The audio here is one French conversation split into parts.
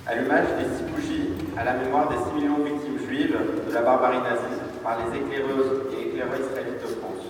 Allumage des 6 bougies à la mémoire des 6 millions de victimes juives de la barbarie nazie par les éclaireuses et éclaireurs israélites de France.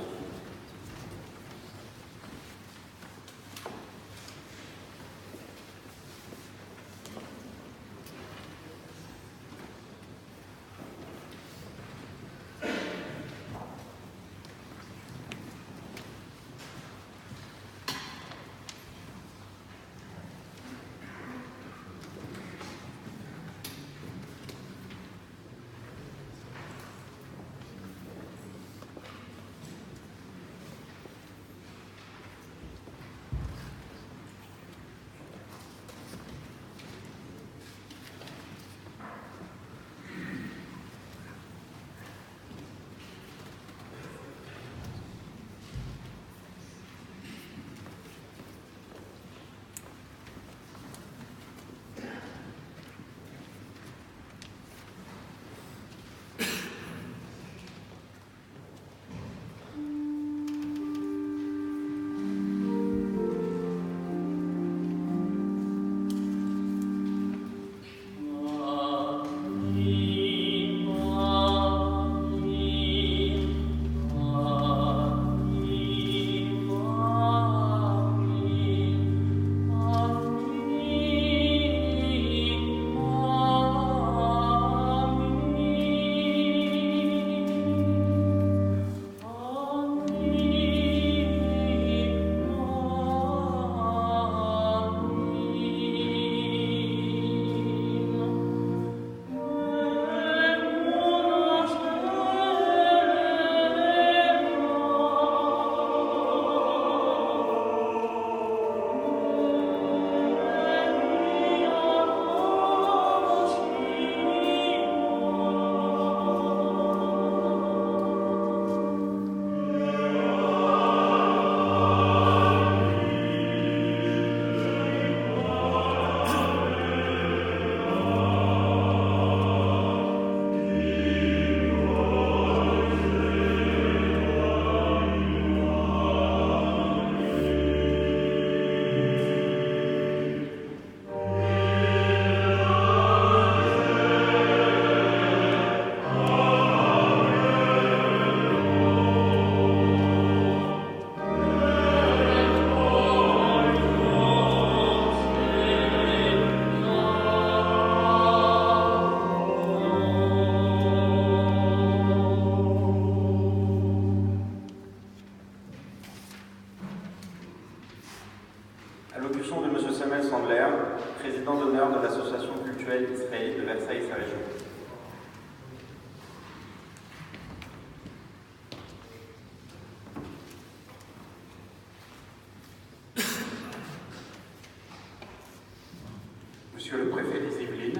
Monsieur le préfet des Yvelines,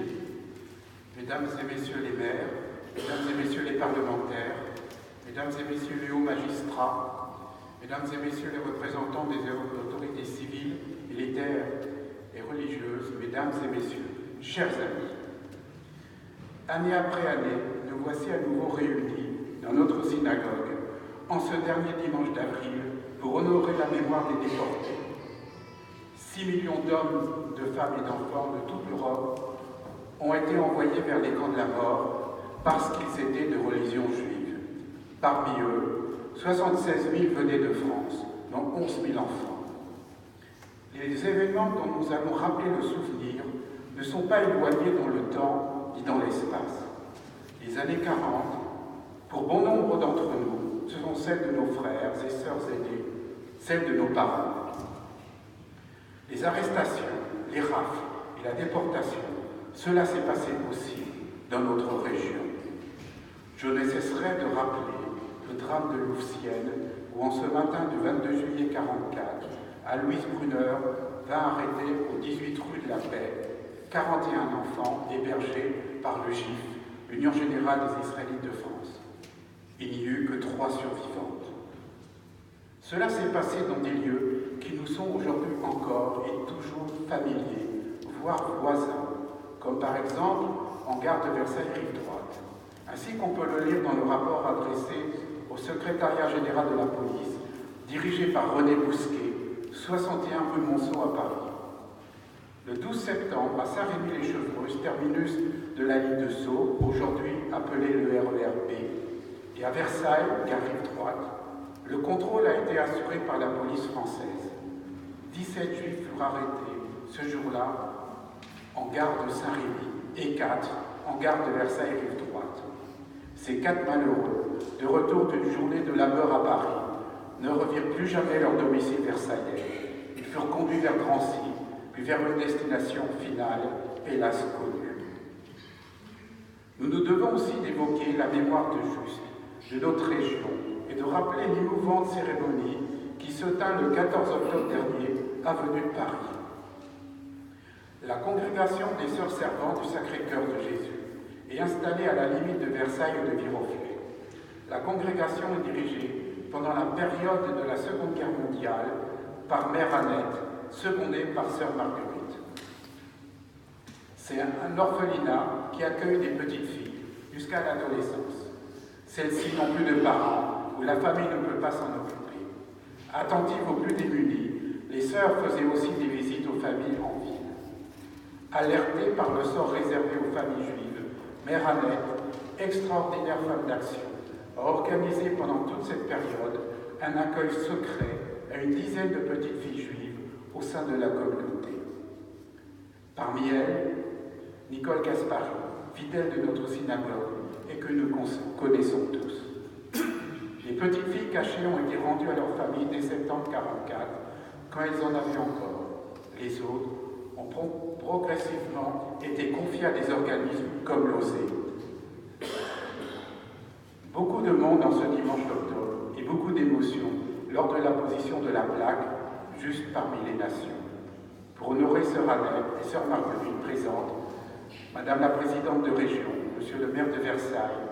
Mesdames et Messieurs les maires, Mesdames et Messieurs les parlementaires, Mesdames et Messieurs les hauts magistrats, Mesdames et Messieurs les représentants des autorités civiles, militaires et religieuses, Mesdames et Messieurs, chers amis, année après année, nous voici à nouveau réunis dans notre synagogue en ce dernier dimanche d'avril pour honorer la mémoire des déportés. 6 millions d'hommes, de femmes et d'enfants de toute l'Europe ont été envoyés vers les camps de la mort parce qu'ils étaient de religion juive. Parmi eux, 76 000 venaient de France, dont 11 000 enfants. Les événements dont nous allons rappeler le souvenir ne sont pas éloignés dans le temps ni dans l'espace. Les années 40, pour bon nombre d'entre nous, ce sont celles de nos frères et sœurs aînés, celles de nos parents. Les arrestations, les rafles et la déportation, cela s'est passé aussi dans notre région. Je ne cesserai de rappeler le drame de Louvciennes, où en ce matin du 22 juillet 1944, Aloïse Brunner vint arrêter au 18 rue de la Paix 41 enfants hébergés par le GIF, l'Union Générale des Israélites de France. Il n'y eut que 3 survivantes. Cela s'est passé dans des lieux qui nous sont aujourd'hui encore et toujours familiers, voire voisins, comme par exemple en gare de Versailles-Rive-Droite, ainsi qu'on peut le lire dans le rapport adressé au secrétariat général de la police, dirigé par René Bousquet, 61 rue Monceau à Paris. Le 12 septembre, à Saint-Rémy-les-Chevreuses, terminus de la ligne de Sceaux, aujourd'hui appelé le RER B, et à Versailles, gare Rive-Droite, le contrôle a été assuré par la police française. 17 juifs furent arrêtés ce jour-là en gare de Saint-Rémy et 4 en gare de Versailles-Rive-Droite. Ces 4 malheureux, de retour d'une journée de labeur à Paris, ne revirent plus jamais leur domicile versaillais. Ils furent conduits vers Drancy, puis vers une destination finale, hélas connue. Nous nous devons aussi d'évoquer la mémoire de Juste, de notre région, et de rappeler l'émouvante cérémonie qui se tint le 14 octobre dernier, avenue de Paris. La congrégation des Sœurs Servantes du Sacré-Cœur de Jésus est installée à la limite de Versailles et de Viroflay. La congrégation est dirigée pendant la période de la Seconde Guerre mondiale par Mère Annette, secondée par Sœur Marguerite. C'est un orphelinat qui accueille des petites filles jusqu'à l'adolescence. Celles-ci n'ont plus de parents, où la famille ne peut pas s'en occuper. Attentives aux plus démunis, les sœurs faisaient aussi des visites aux familles en ville. Alertée par le sort réservé aux familles juives, Mère Annette, extraordinaire femme d'action, a organisé pendant toute cette période un accueil secret à une dizaine de petites filles juives au sein de la communauté. Parmi elles, Nicole Gaspari, fidèle de notre synagogue et que nous connaissons tous. Les petites filles cachées ont été rendues à leur famille dès septembre 1944, quand elles en avaient encore. Les autres ont progressivement été confiées à des organismes comme l'OSE. Beaucoup de monde en ce dimanche d'octobre et beaucoup d'émotions lors de l'apposition de la plaque juste parmi les nations. Pour honorer Sœur Annette et Sœur Marguerite présentes, Madame la Présidente de Région, Monsieur le maire de Versailles,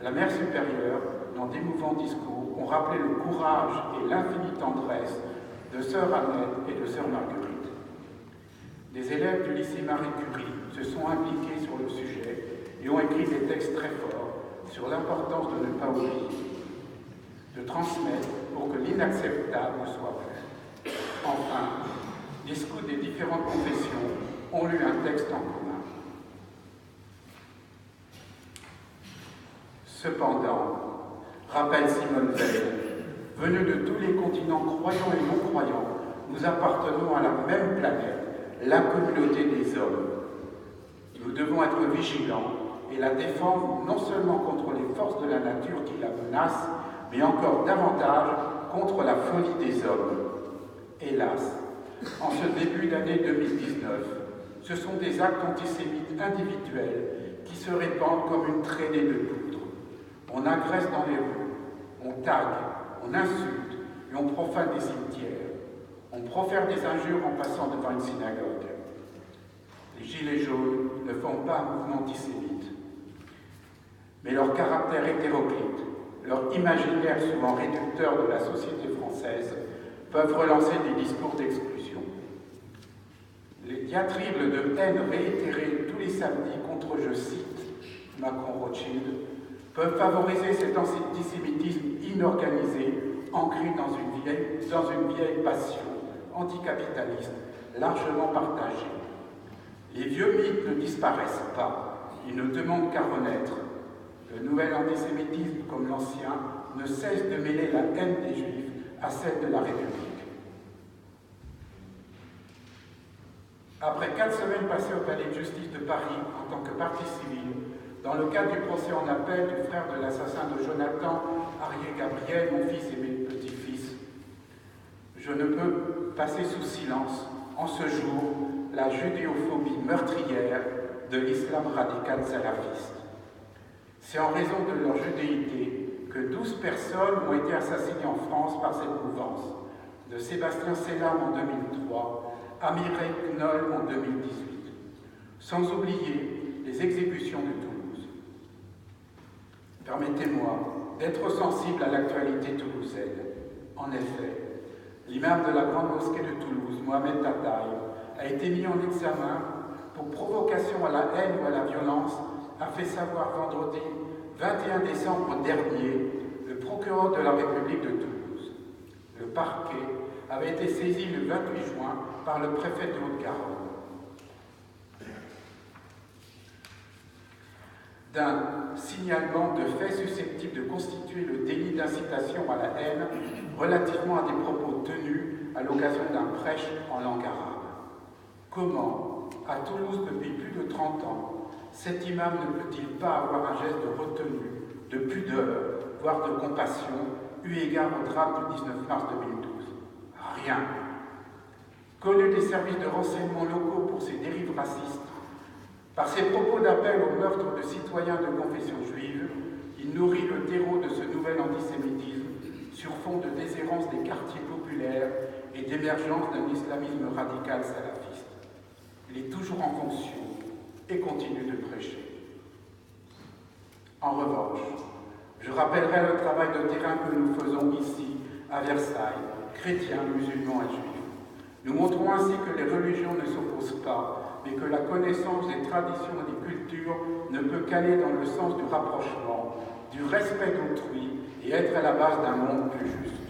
la mère supérieure, dans d'émouvants discours, ont rappelé le courage et l'infinie tendresse de Sœur Annette et de Sœur Marguerite. Des élèves du lycée Marie Curie se sont impliqués sur le sujet et ont écrit des textes très forts sur l'importance de ne pas oublier, de transmettre pour que l'inacceptable ne soit plus. Enfin, les scouts des différentes confessions ont lu un texte en commun. Cependant, rappelle Simone Veil, venus de tous les continents croyants et non-croyants, nous appartenons à la même planète, la communauté des hommes. Nous devons être vigilants et la défendre non seulement contre les forces de la nature qui la menacent, mais encore davantage contre la folie des hommes. Hélas, en ce début d'année 2019, ce sont des actes antisémites individuels qui se répandent comme une traînée de poudre. On agresse dans les rues, on tague, on insulte et on profane des cimetières. On profère des injures en passant devant une synagogue. Les Gilets jaunes ne font pas un mouvement antisémite. Mais leur caractère hétéroclite, leur imaginaire souvent réducteur de la société française peuvent relancer des discours d'exclusion. Les diatribes de haine réitérées tous les samedis contre, je cite, Macron-Rothschild, peuvent favoriser cet antisémitisme inorganisé, ancré dans une vieille passion anticapitaliste largement partagée. Les vieux mythes ne disparaissent pas, ils ne demandent qu'à renaître. Le nouvel antisémitisme, comme l'ancien, ne cesse de mêler la haine des Juifs à celle de la République. Après 4 semaines passées au palais de justice de Paris en tant que partie civile, dans le cadre du procès en appel du frère de l'assassin de Jonathan, Arié Gabriel, mon fils et mes petits-fils, je ne peux passer sous silence, en ce jour, la judéophobie meurtrière de l'islam radical salafiste. C'est en raison de leur judéité que 12 personnes ont été assassinées en France par cette mouvance, de Sébastien Sellam en 2003 à Mireille Knoll en 2018, sans oublier les exécutions de Toulouse. Permettez-moi d'être sensible à l'actualité toulousaine. En effet, l'imam de la grande mosquée de Toulouse, Mohamed Tataï, a été mis en examen pour provocation à la haine ou à la violence, a fait savoir vendredi 21 décembre dernier le procureur de la République de Toulouse. Le parquet avait été saisi le 28 juin par le préfet de Haute-Garonne. D'un signalement de faits susceptibles de constituer le délit d'incitation à la haine relativement à des propos tenus à l'occasion d'un prêche en langue arabe. Comment, à Toulouse depuis plus de 30 ans, cet imam ne peut-il pas avoir un geste de retenue, de pudeur, voire de compassion, eu égard au drame du 19 mars 2012 ? Rien. Connu des services de renseignement locaux pour ses dérives racistes, par ses propos d'appel au meurtre de citoyens de confession juive, il nourrit le terreau de ce nouvel antisémitisme sur fond de déshérence des quartiers populaires et d'émergence d'un islamisme radical salafiste. Il est toujours en fonction et continue de prêcher. En revanche, je rappellerai le travail de terrain que nous faisons ici, à Versailles, chrétiens, musulmans et juifs. Nous montrons ainsi que les religions ne s'opposent pas, mais que la connaissance des traditions et des cultures ne peut qu'aller dans le sens du rapprochement, du respect d'autrui et être à la base d'un monde plus juste.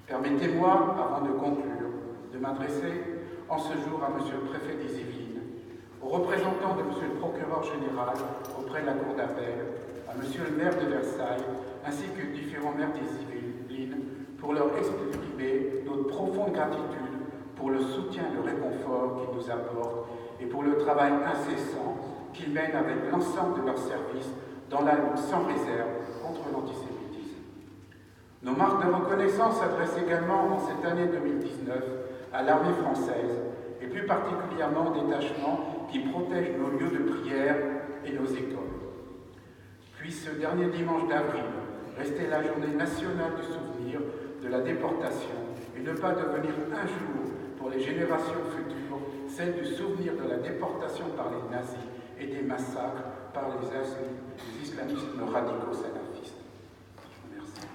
Permettez-moi, avant de conclure, de m'adresser en ce jour à Monsieur le préfet des Yvelines, aux représentants de Monsieur le procureur général auprès de la Cour d'appel, à Monsieur le maire de Versailles, ainsi que différents maires des Yvelines, pour leur exprimer notre profonde gratitude pour le soutien et le réconfort qu'ils nous apportent et pour le travail incessant qu'ils mènent avec l'ensemble de leurs services dans la lutte sans réserve contre l'antisémitisme. Nos marques de reconnaissance s'adressent également en cette année 2019 à l'armée française et plus particulièrement aux détachements qui protègent nos lieux de prière et nos écoles. Puis ce dernier dimanche d'avril, rester la journée nationale du souvenir de la déportation et ne pas devenir un jour pour les générations futures celle du souvenir de la déportation par les nazis et des massacres par les islamistes radicaux salafistes. Je vous remercie.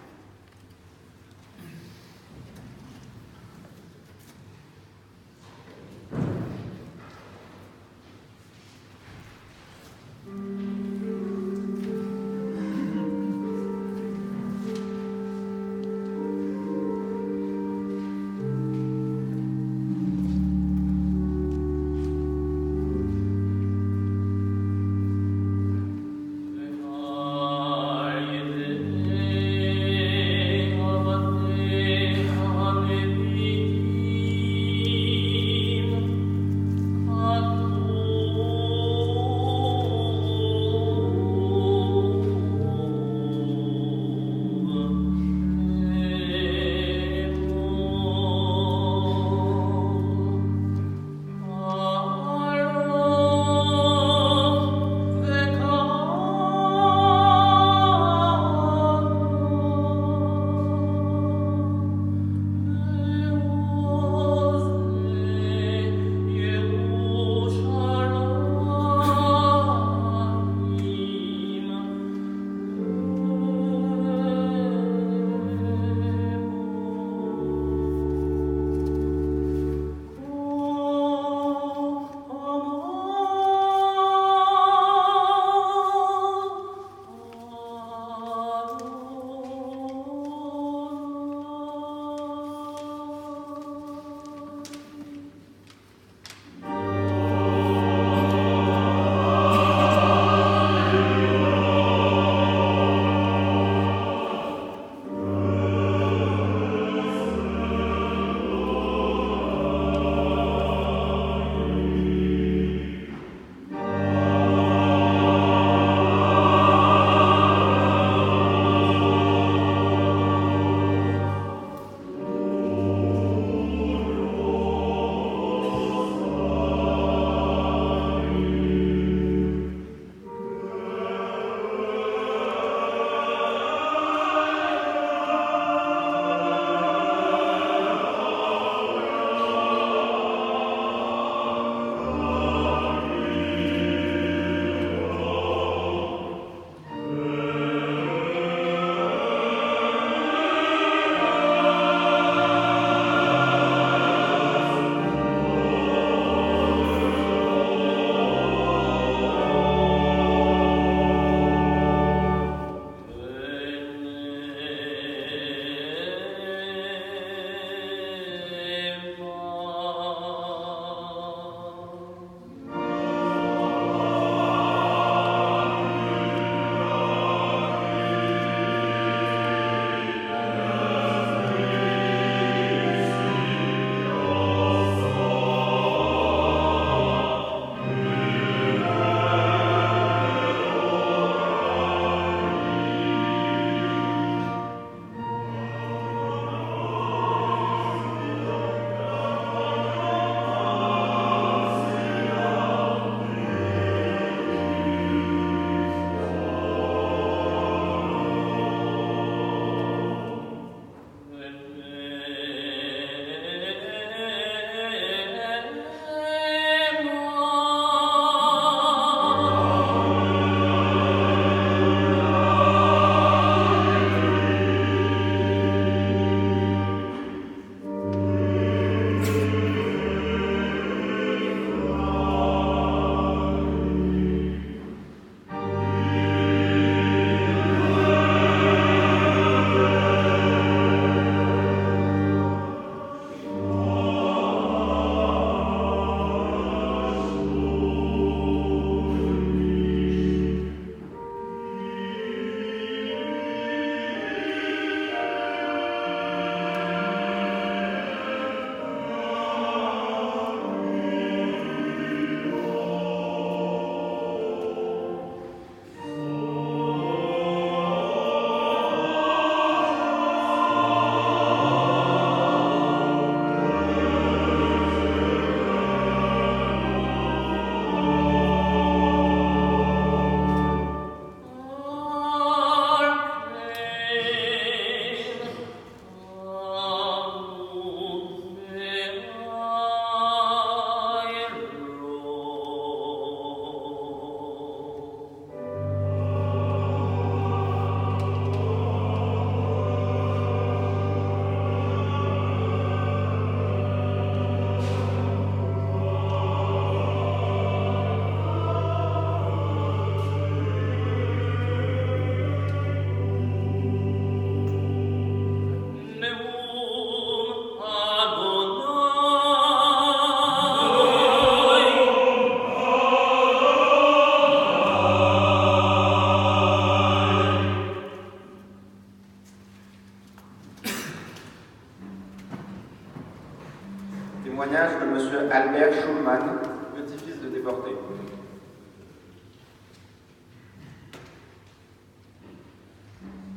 Témoignage de M. Albert Schulman, petit-fils de déporté.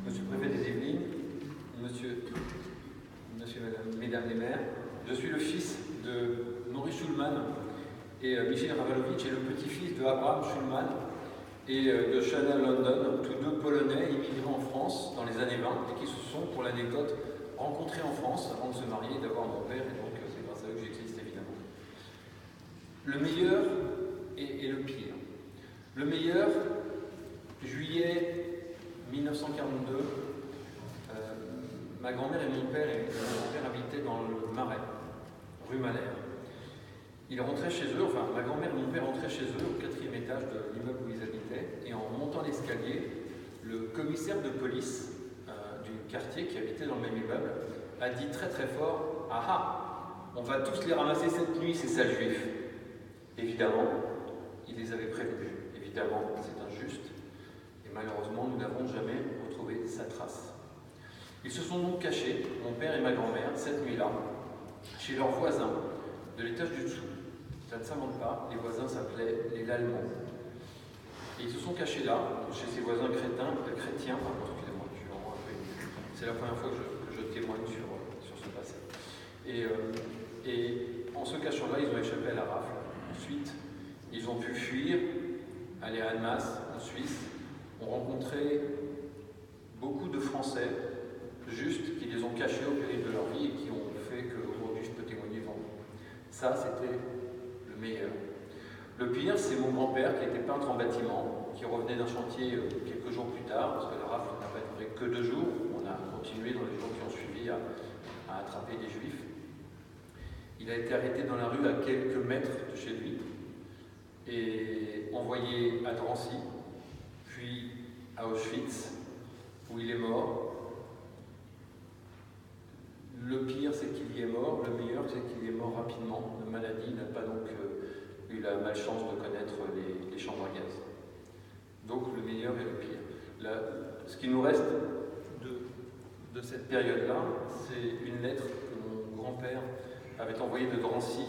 Monsieur le préfet des Yvelines, mesdames les maires, je suis le fils de Maurice Schulman et Michel Rawalowicz est le petit-fils de Abraham Schulman et de Shana London, tous deux Polonais immigrés en France dans les années 20 et qui se sont, pour l'anecdote, rencontrés en France avant de se marier et d'avoir mon père, et donc c'est grâce à eux que j'existe évidemment. Le meilleur et le pire. Le meilleur, juillet 1942, ma grand-mère et mon père habitaient dans le Marais, rue Malher. Ils rentraient chez eux, enfin ma grand-mère et mon père rentraient chez eux au 4e étage de l'immeuble où ils habitaient, et en montant l'escalier, le commissaire de police du quartier qui habitait dans le même immeuble a dit très très fort « Ah ah, on va tous les ramasser cette nuit, ces sales juifs !» Évidemment, il les avait prévenus. Évidemment, c'est injuste, et malheureusement, nous n'avons jamais retrouvé sa trace. Ils se sont donc cachés, mon père et ma grand-mère, cette nuit-là, chez leurs voisins de l'étage du dessous. Ça ne s'invente pas, les voisins s'appelaient les Lallemands. Et ils se sont cachés là, chez ces voisins chrétiens, excusez-moi, je suis vraiment un peu ému. C'est la première fois que je témoigne sur ce passé. Et en se cachant là, ils ont échappé à la rafle. Ensuite, ils ont pu fuir, aller à Annemasse, en Suisse, ont rencontré beaucoup de Français, juste, qui les ont cachés au péril de leur vie et qui ont fait qu'aujourd'hui je peux témoigner devant vous. Ça, c'était le meilleur. Le pire, c'est mon grand-père qui était peintre en bâtiment, qui revenait d'un chantier quelques jours plus tard, parce que la rafle n'a pas duré que 2 jours. On a continué dans les jours qui ont suivi à attraper des juifs. Il a été arrêté dans la rue à quelques mètres de chez lui et envoyé à Drancy, puis à Auschwitz, où il est mort. Le pire, c'est qu'il y est mort. Le meilleur, c'est qu'il y est mort rapidement de maladie. Il n'a pas donc eu la malchance de connaître les chambres à gaz. Donc le meilleur et le pire. Ce qui nous reste de cette période-là, c'est une lettre que mon grand-père avait envoyée de Drancy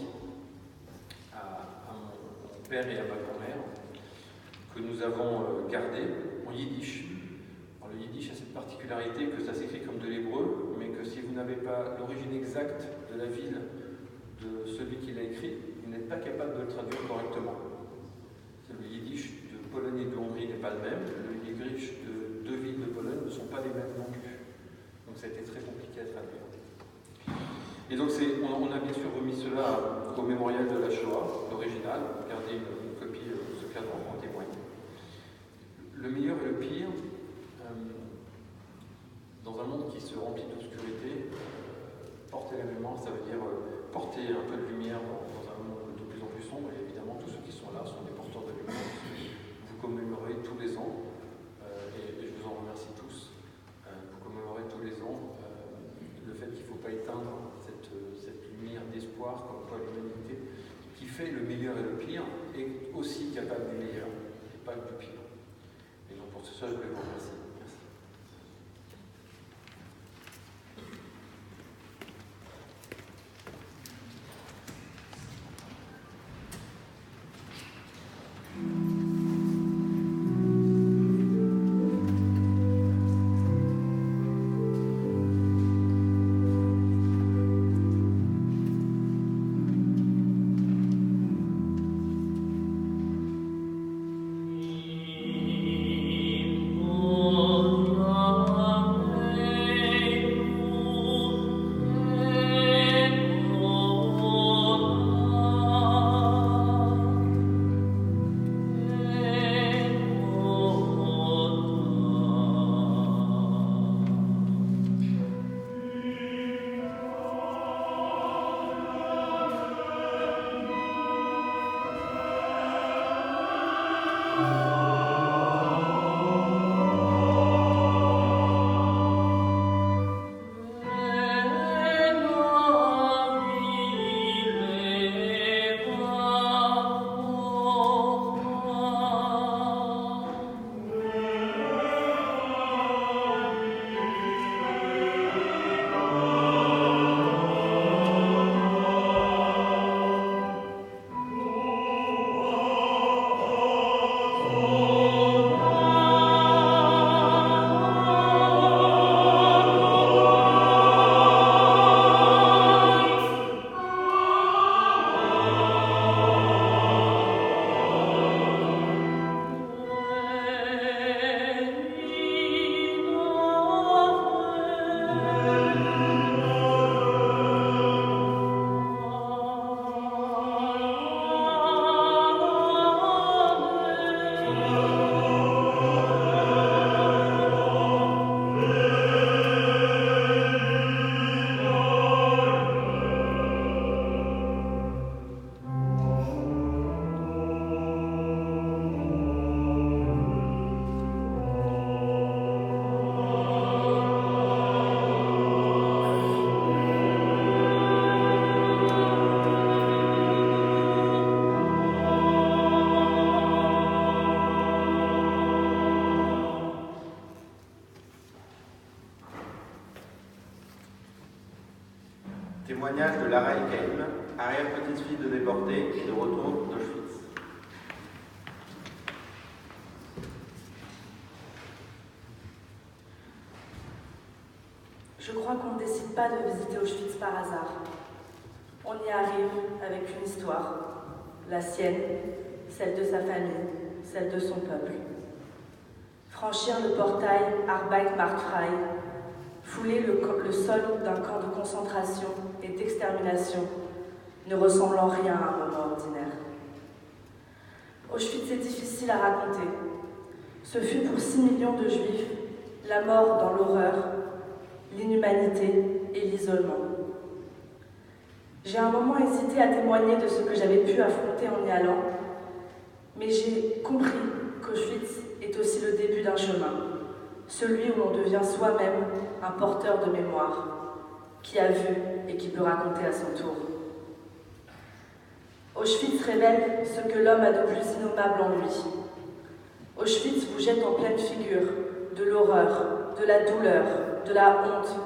à mon père et à ma grand-mère, que nous avons gardée en yiddish. Alors, le yiddish a cette particularité que ça s'écrit comme de l'hébreu, mais que si vous n'avez pas l'origine exacte de la ville de celui qui l'a écrit, vous n'êtes pas capable de le traduire correctement. Le yiddish de Pologne et de Hongrie n'est pas le même, le yiddish de 2 villes de Pologne ne sont pas les mêmes non plus. Donc ça a été très compliqué à traduire. Et donc on a bien sûr remis cela au mémorial de la Shoah, l'original, regardez une copie de ce cadre en témoigne. Le meilleur et le pire, dans un monde qui se remplit d'obscurité, porter la mémoire, ça veut dire porter un peu de lumière dans un monde de plus en plus sombre, et évidemment tous ceux qui sont là sont des porteurs de lumière. Vous commémorez tous les ans, et je vous en remercie tous, vous commémorez tous les ans le fait qu'il ne faut pas éteindre cette lumière d'espoir, comme quoi l'humanité, qui fait le meilleur et le pire, est aussi capable du meilleur, et pas du pire. Et donc pour ce ça, je voulais vous remercier. Merci. Oh Témoignage de Lara El-Kaïm, arrière-petite-fille de déportés et de retour d'Auschwitz. Je crois qu'on ne décide pas de visiter Auschwitz par hasard. On y arrive avec une histoire, la sienne, celle de sa famille, celle de son peuple. Franchir le portail Arbeit-Markt-Frei, fouler le sol d'un camp de concentration et d'extermination, ne ressemble en rien à un moment ordinaire. Auschwitz est difficile à raconter. Ce fut pour 6 millions de Juifs la mort dans l'horreur, l'inhumanité et l'isolement. J'ai un moment hésité à témoigner de ce que j'avais pu affronter en y allant, mais j'ai compris qu'Auschwitz est aussi le début d'un chemin, celui où l'on devient soi-même un porteur de mémoire, qui a vu et qui peut raconter à son tour. Auschwitz révèle ce que l'homme a de plus innommable en lui. Auschwitz vous jette en pleine figure de l'horreur, de la douleur, de la honte,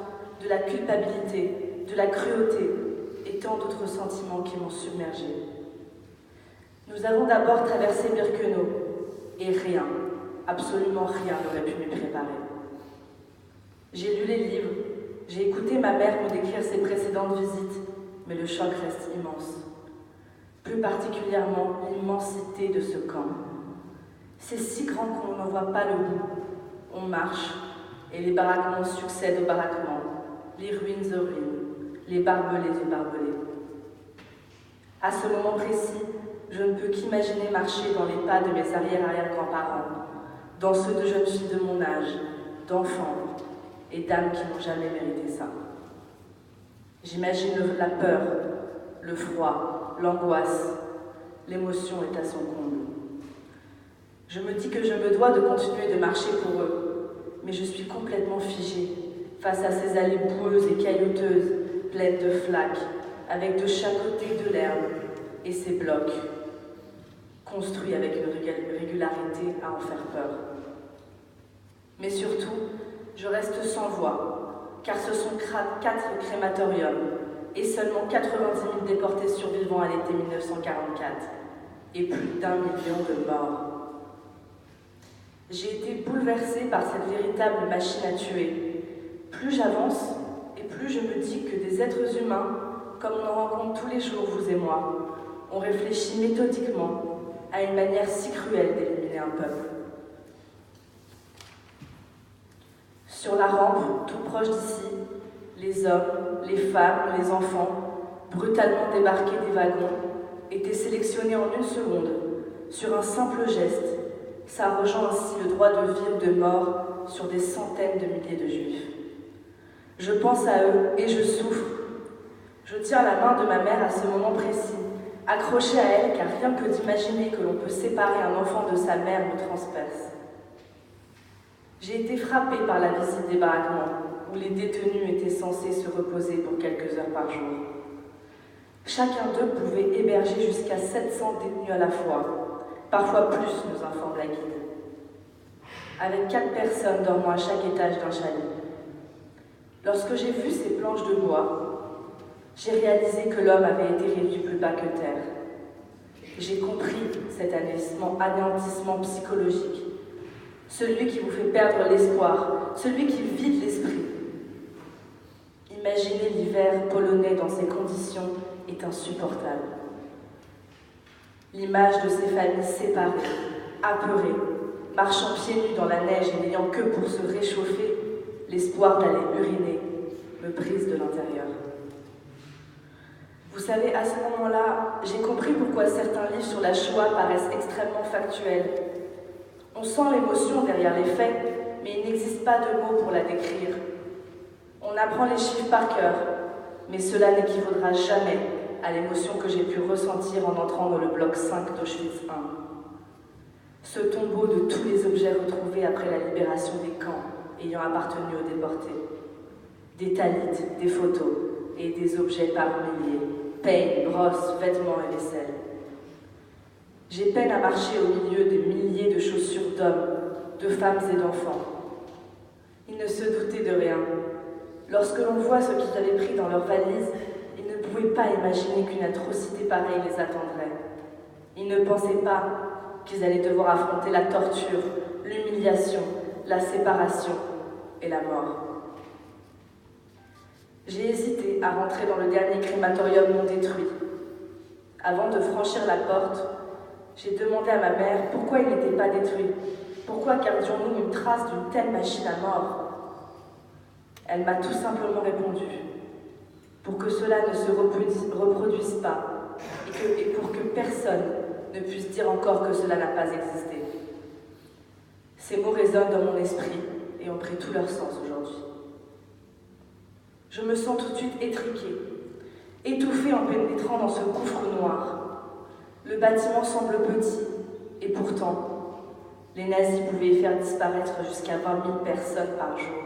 de la culpabilité, de la cruauté et tant d'autres sentiments qui m'ont submergé. Nous avons d'abord traversé Birkenau et rien, absolument rien n'aurait pu m'y préparer. J'ai lu les livres, j'ai écouté ma mère me décrire ses précédentes visites, mais le choc reste immense. Plus particulièrement l'immensité de ce camp. C'est si grand qu'on n'en voit pas le bout. On marche, et les baraquements succèdent aux baraquements, les ruines aux ruines, les barbelés aux barbelés. À ce moment précis, je ne peux qu'imaginer marcher dans les pas de mes arrière-arrière-grands-parents, dans ceux de jeunes filles de mon âge, d'enfants et d'âmes qui n'ont jamais mérité ça. J'imagine la peur, le froid, l'angoisse, l'émotion est à son comble. Je me dis que je me dois de continuer de marcher pour eux, mais je suis complètement figée face à ces allées boueuses et caillouteuses, pleines de flaques, avec de chaque côté de l'herbe, et ces blocs, construits avec une régularité à en faire peur. Mais surtout, je reste sans voix, car ce sont 4 crématoriums et seulement 90 000 déportés survivants à l'été 1944 et plus d'1 million de morts. J'ai été bouleversée par cette véritable machine à tuer. Plus j'avance et plus je me dis que des êtres humains, comme on en rencontre tous les jours, vous et moi, ont réfléchi méthodiquement à une manière si cruelle d'éliminer un peuple. Sur la rampe, tout proche d'ici, les hommes, les femmes, les enfants, brutalement débarqués des wagons, étaient sélectionnés en 1 seconde, sur un simple geste, s'arrogeant ainsi le droit de vie ou de mort sur des centaines de milliers de juifs. Je pense à eux et je souffre. Je tiens la main de ma mère à ce moment précis, accrochée à elle, car rien que d'imaginer que l'on peut séparer un enfant de sa mère me transperce. J'ai été frappée par la visite des baraquements, où les détenus étaient censés se reposer pour quelques heures par jour. Chacun d'eux pouvait héberger jusqu'à 700 détenus à la fois, parfois plus, nous informe la guide, avec 4 personnes dormant à chaque étage d'un chalet. Lorsque j'ai vu ces planches de bois, j'ai réalisé que l'homme avait été réduit plus bas que terre. J'ai compris cet anéantissement psychologique, celui qui vous fait perdre l'espoir, celui qui vide l'esprit. Imaginer l'hiver polonais dans ces conditions est insupportable. L'image de ces familles séparées, apeurées, marchant pieds nus dans la neige et n'ayant que pour se réchauffer l'espoir d'aller uriner, me brise de l'intérieur. Vous savez, à ce moment-là, j'ai compris pourquoi certains livres sur la Shoah paraissent extrêmement factuels. On sent l'émotion derrière les faits, mais il n'existe pas de mots pour la décrire. On apprend les chiffres par cœur, mais cela n'équivaudra jamais à l'émotion que j'ai pu ressentir en entrant dans le bloc 5 d'Auschwitz I. Ce tombeau de tous les objets retrouvés après la libération des camps ayant appartenu aux déportés. Des talites, des photos et des objets par milliers, peignes, brosses, vêtements et vaisselle. J'ai peine à marcher au milieu des milliers de chaussures d'hommes, de femmes et d'enfants. Ils ne se doutaient de rien. Lorsque l'on voit ce qu'ils avaient pris dans leurs valises pouvaient pas imaginer qu'une atrocité pareille les attendrait. Ils ne pensaient pas qu'ils allaient devoir affronter la torture, l'humiliation, la séparation et la mort. J'ai hésité à rentrer dans le dernier crématorium non détruit. Avant de franchir la porte, j'ai demandé à ma mère pourquoi il n'était pas détruit. Pourquoi gardions-nous une trace d'une telle machine à mort? Elle m'a tout simplement répondu: pour que cela ne se reproduise pas et pour que personne ne puisse dire encore que cela n'a pas existé. Ces mots résonnent dans mon esprit et ont pris tout leur sens aujourd'hui. Je me sens tout de suite étriquée, étouffée en pénétrant dans ce gouffre noir. Le bâtiment semble petit, et pourtant, les nazis pouvaient y faire disparaître jusqu'à 20 000 personnes par jour.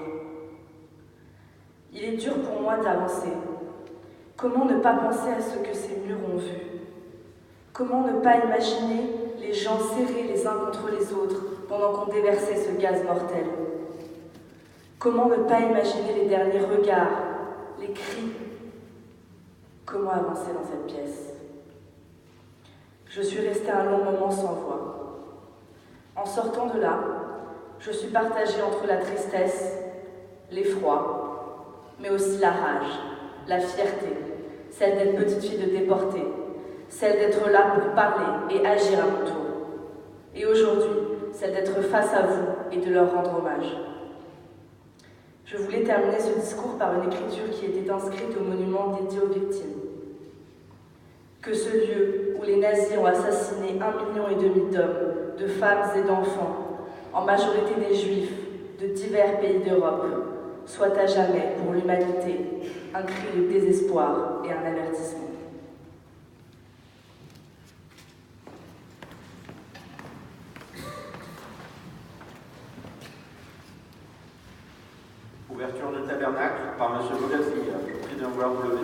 Il est dur pour moi d'avancer. Comment ne pas penser à ce que ces murs ont vu? Comment ne pas imaginer les gens serrés les uns contre les autres pendant qu'on déversait ce gaz mortel? Comment ne pas imaginer les derniers regards, les cris? Comment avancer dans cette pièce? Je suis restée un long moment sans voix. En sortant de là, je suis partagée entre la tristesse, l'effroi, mais aussi la rage, la fierté, celle d'être petite fille de déportée, celle d'être là pour parler et agir à mon tour. Et aujourd'hui, celle d'être face à vous et de leur rendre hommage. Je voulais terminer ce discours par une écriture qui était inscrite au monument dédié aux victimes. Que ce lieu où les nazis ont assassiné 1,5 million d'hommes, de femmes et d'enfants, en majorité des juifs de divers pays d'Europe, soit à jamais pour l'humanité un cri de désespoir et un avertissement. Ouverture de tabernacle par M. Vogelsinger. Je vous prie de bien vouloir vous lever.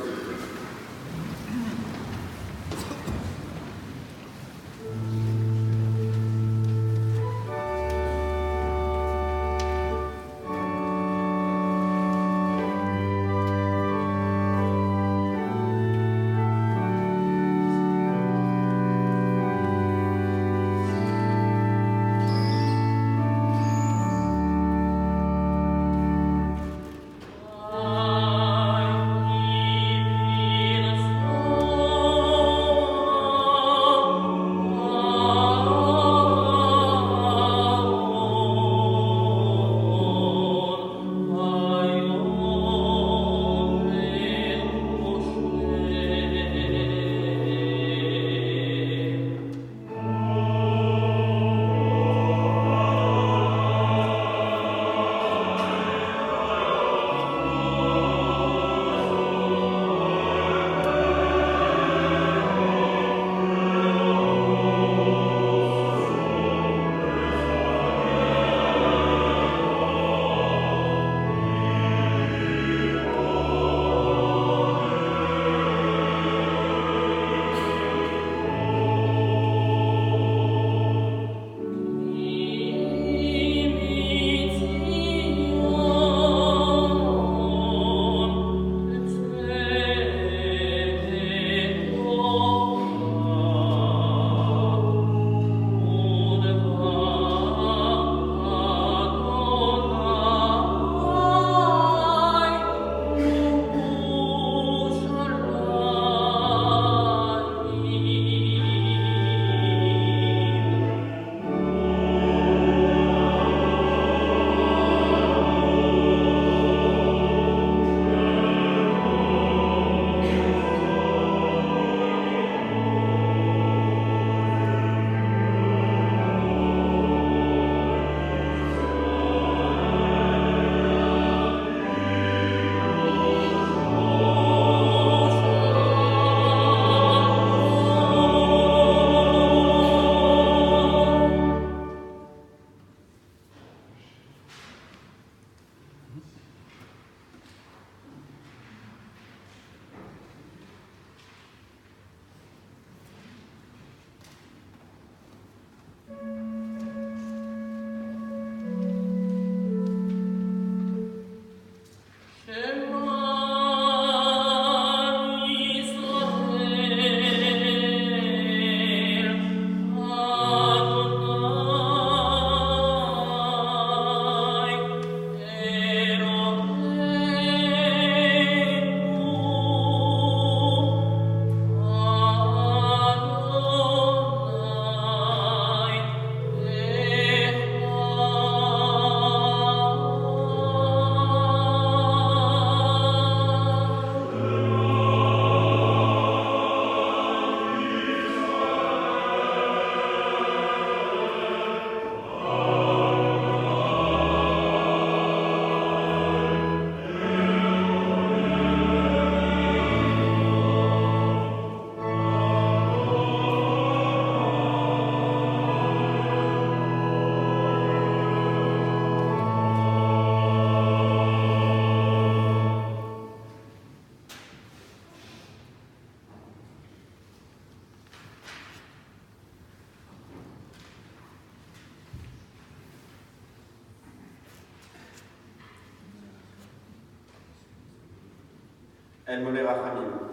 El Moleh Rachamim.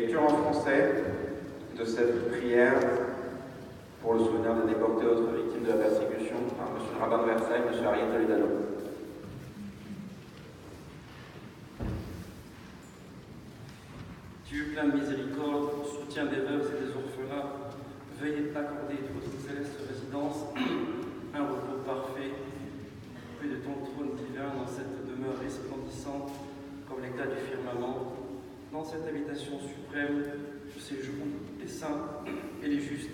Lecture en français de cette prière pour le souvenir des déportés et autres victimes de la persécution par M. le rabbin de Versailles, M. Ariel Toledano. Dieu plein de miséricorde, soutien des veuves et des orphelins, veuillez accorder de votre céleste résidence un repos parfait, près de ton trône divin, dans cette demeure resplendissante comme l'éclat du firmament, dans cette habitation suprême où séjournent les saints et les justes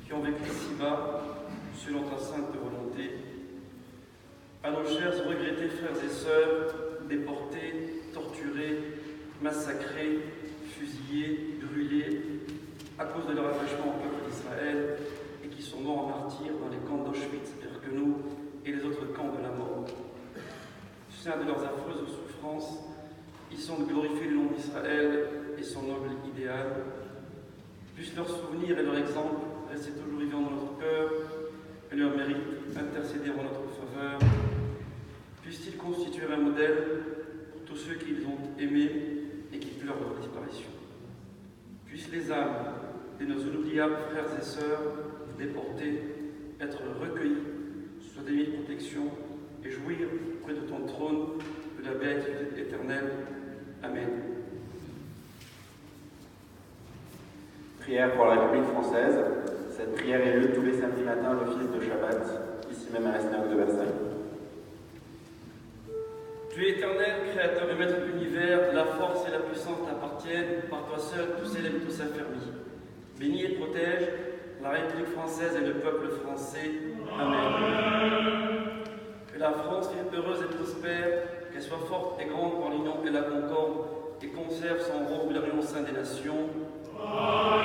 qui ont vécu ici-bas selon ta sainte volonté. À nos chers et regrettés frères et sœurs, déportés, torturés, massacrés, fusillés, brûlés, à cause de leur attachement au peuple d'Israël, et qui sont morts en martyrs dans les camps d'Auschwitz, Birkenau et les autres camps de la mort. Du sein de leurs affreuses souffrances, ils sont de glorifier le nom d'Israël et son noble idéal. Puissent leur souvenir et leur exemple rester toujours vivants dans notre cœur, et leur mérite intercéder en notre faveur. Puissent-ils constituer un modèle pour tous ceux qu'ils ont aimés et qui pleurent leur disparition. Puissent les âmes de nos inoubliables frères et sœurs déportés être recueillis sous ta divine protection et jouir près de ton trône de la béatitude éternelle. Amen. Prière pour la République française. Cette prière est lue tous les samedis matins à l'office de Shabbat, ici même à la synagogue de Versailles. Dieu éternel, créateur et maître de l'univers, la force et la puissance t'appartiennent, par toi seul tous élèves et tous affermis. Bénis et protège la République française et le peuple français. Amen. Que la France vive heureuse et prospère, qu'elle soit forte et grande par l'union et la concorde, et conserve son rôle de la réunion au sein des nations. Amen.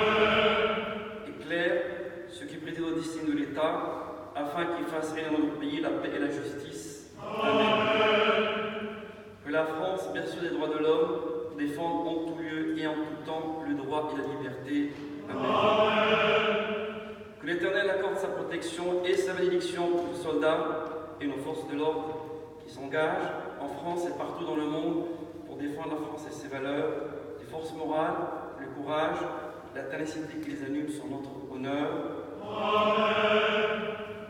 Éclaire ceux qui président au destin de l'État, afin qu'ils fassent régner dans notre pays la paix et la justice. Amen. Que la France, berceau des droits de l'homme, défende en tout lieu et en tout temps le droit et la liberté. Amen. Que l'Éternel accorde sa protection et sa bénédiction aux soldats et nos forces de l'ordre qui s'engagent en France et partout dans le monde pour défendre la France et ses valeurs, les forces morales, le courage, la ténacité qui les anime sont notre honneur. Amen.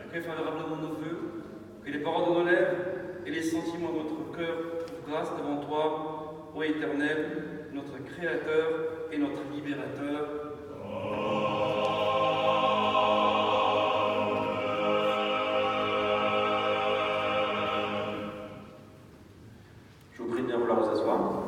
Accueille favorablement nos vœux, que les paroles de nos lèvres et les sentiments de notre cœur trouvent grâce devant toi, ô Éternel, notre Créateur et notre Libérateur. Je vous prie de bien vouloir vous asseoir.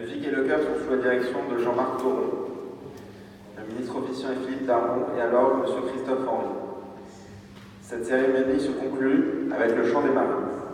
musique et le chœur sont sous la direction de Jean-Marc Thoron. Le ministre officiant est Philippe Darmon et à l'orgue M. Christophe Henry. Cette cérémonie se conclut avec le chant des marines.